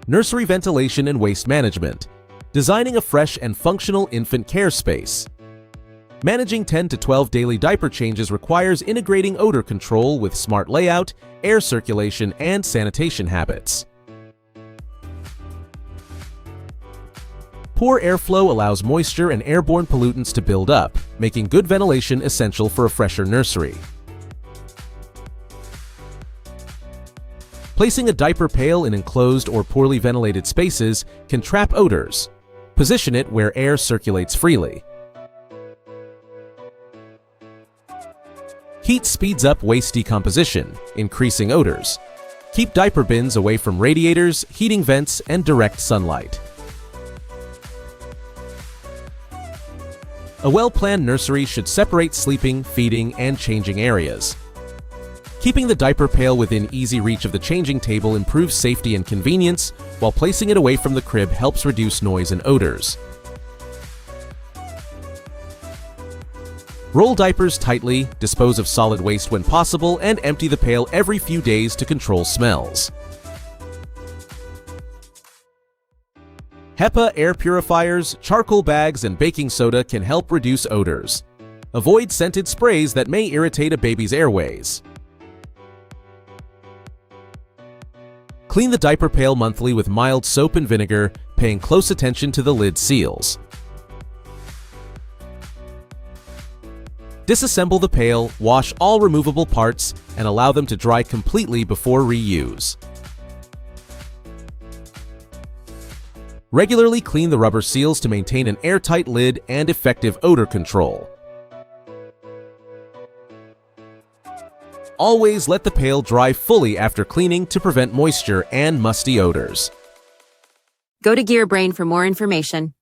Nursery ventilation and waste management. Designing a fresh and functional infant care space. Managing 10 to 12 daily diaper changes requires integrating odor control with smart layout, air circulation, and sanitation habits. Poor airflow allows moisture and airborne pollutants to build up, making good ventilation essential for a fresher nursery. Placing a diaper pail in enclosed or poorly ventilated spaces can trap odors. Position it where air circulates freely. Heat speeds up waste decomposition, increasing odors. Keep diaper bins away from radiators, heating vents, and direct sunlight. A well-planned nursery should separate sleeping, feeding, and changing areas. Keeping the diaper pail within easy reach of the changing table improves safety and convenience, while placing it away from the crib helps reduce noise and odors. Roll diapers tightly, dispose of solid waste when possible, and empty the pail every few days to control smells. HEPA air purifiers, charcoal bags, and baking soda can help reduce odors. Avoid scented sprays that may irritate a baby's airways. Clean the diaper pail monthly with mild soap and vinegar, paying close attention to the lid seals. Disassemble the pail, wash all removable parts, and allow them to dry completely before reuse. Regularly clean the rubber seals to maintain an airtight lid and effective odor control. Always let the pail dry fully after cleaning to prevent moisture and musty odors. Go to GearBrain for more information.